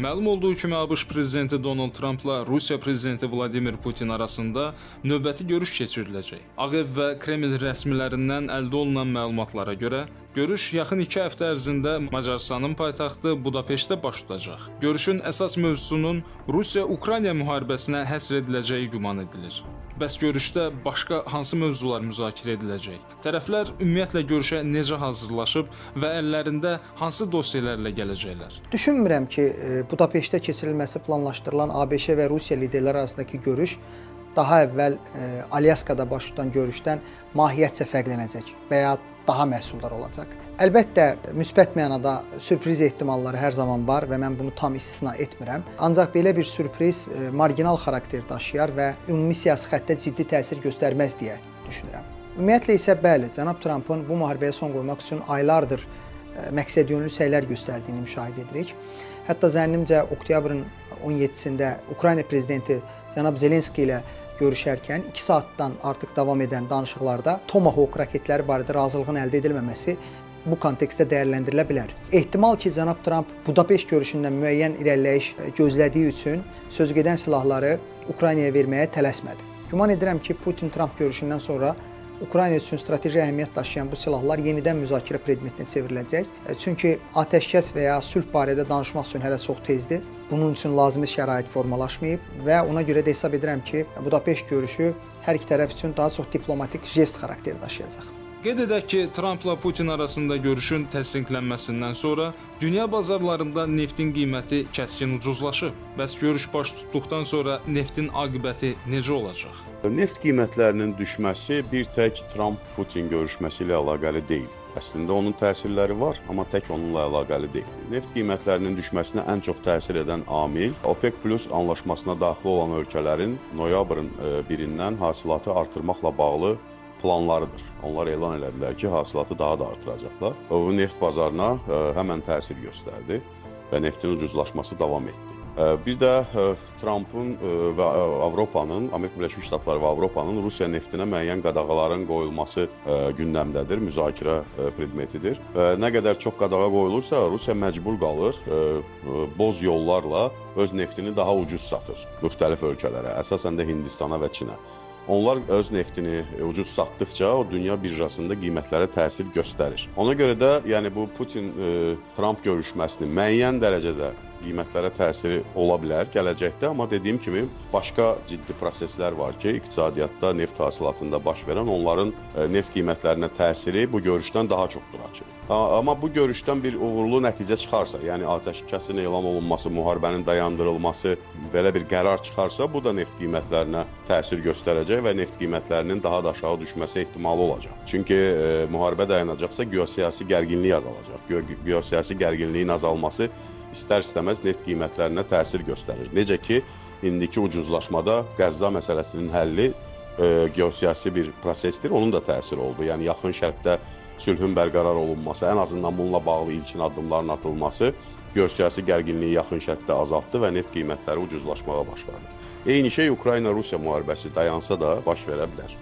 Məlum olduğu kimi ABŞ prezidenti Donald Trumpla Rusiya prezidenti Vladimir Putin arasında növbəti görüş keçiriləcək. Ağ Ev və Kreml rəsmilərindən əldə olunan məlumatlara görə, görüş yaxın 2 həftə ərzində Macarıstanın paytaxtı Budapeştdə baş tutacaq. Görüşün əsas mövzusunun Rusiya-Ukrayna müharibəsinə həsr ediləcəyi güman edilir. Bəs görüşdə başqa hansı mövzular müzakirə ediləcək? Tərəflər ümumiyyətlə görüşə necə hazırlaşıb və əllərində hansı dosyalarla gələcəklər? Düşünmürəm ki, Budapeştdə keçirilməsi planlaşdırılan ABŞ və Rusiya liderləri arasındakı görüş daha əvvəl Alyaskada baş tutan görüşdən mahiyyətcə fərqlənəcək və ya daha məhsuldar olacaq. Əlbəttə, müsbət mənada sürpriz ehtimalları hər zaman var və mən bunu tam istisna etmirəm. Ancaq belə bir sürpriz marginal xarakter daşıyar və ümumi siyasi xəttə ciddi təsir göstərməz deyə düşünürəm. Ümumiyyətlə isə bəli, cənab Trumpın bu müharibəyə son qoymaq üçün aylardır məqsədyönlü səylər göstərdiyini müşahidə edirik. Hətta zənnimcə oktyabrın 17-sində Ukrayna prezidenti cənab Zelenski ilə görüşərkən 2 saatdan artıq davam edən danışıqlarda Tomahawk raketləri barədə razılığın əldə edilməməsi bu kontekstdə dəyərləndirilə bilər. Ehtimal ki, cənab Trump Budapeşt görüşündən müəyyən irəliləyiş gözlədiyi üçün sözügedən silahları Ukraynaya verməyə tələsmədi. Güman edirəm ki, Putin-Trump görüşündən sonra Ukrayna üçün strateji əhəmiyyət daşıyan bu silahlar yenidən müzakirə predmetinə çevriləcək. Çünki atəşkəs və ya sülh barədə danışmaq üçün hələ çox tezdir. Bunun üçün lazımi şərait formalaşmayıb və ona görə də hesab edirəm ki, Budapeşt görüşü hər iki tərəf üçün daha çox diplomatik jest xarakteri daşıyacaq. Qeyd edək ki, Trumpla Putin arasında görüşün təsdiqlənməsindən sonra dünya bazarlarında neftin qiyməti kəskin ucuzlaşıb. Bəs görüş baş tutduqdan sonra neftin aqibəti necə olacaq? Neft qiymətlərinin düşməsi bir tək Trump-Putin görüşməsi ilə əlaqəli deyil. Əslində onun təsirləri var, amma tək onunla əlaqəli deyil. Neft qiymətlərinin düşməsinə ən çox təsir edən amil OPEC Plus anlaşmasına daxil olan ölkələrin noyabrın 1-dən hasilatı artırmaqla bağlı planlarıdır. Onlar elan elədilər ki, hasilatı daha da artıracaqlar. Bu neft bazarına həmən təsir göstərdi və neftin ucuzlaşması davam etdi. Bir də Trumpın və Avropanın, Amerika Birləşmiş Ştatları və Avropanın Rusiya neftinə müəyyən qadağaların qoyulması gündəmdədir, müzakirə predmetidir. Nə qədər çox qadağa qoyulursa, Rusiya məcbur qalır boz yollarla öz neftini daha ucuz satır müxtəlif ölkələrə, əsasən də Hindistana və Çinə. Onlar öz neftini ucuz satdıqca o dünya birjasında qiymətlərə təsir göstərir. Ona görə də yəni bu Putin-Trump görüşməsinin müəyyən dərəcədə qiymətlərə təsiri ola bilər gələcəkdə, amma dediyim kimi başqa ciddi proseslər var ki, iqtisadiyyatda, neft hasilatında baş verən onların neft qiymətlərinə təsiri bu görüşdən daha çoxdur açıq. Amma bu görüşdən bir uğurlu nəticə çıxarsa, yəni atəşkəsin elan olunması, müharibənin dayandırılması, belə bir qərar çıxarsa, bu da neft qiymətlərinə təsir göstərəcək və neft qiymətlərinin daha da aşağı düşməsi ehtimalı olacaq. Çünki müharibə dayanacaqsa, geosiyasi gərginlik azalacaq. Geosiyasi gərginliyin azalması istər-istəməz neft qiymətlərinə təsir göstərir. Necə ki, indiki ucuzlaşmada Qəzza məsələsinin həlli geosiyasi bir prosesdir, onun da təsiri oldu. Yəni, yaxın şərqdə sülhün bərqərar olunması, ən azından bununla bağlı ilkin addımların atılması geosiyasi gərginliyi yaxın şərqdə azaltdı və neft qiymətləri ucuzlaşmağa başladı. Eyni şey Ukrayna-Rusiya müharibəsi dayansa da baş verə bilər.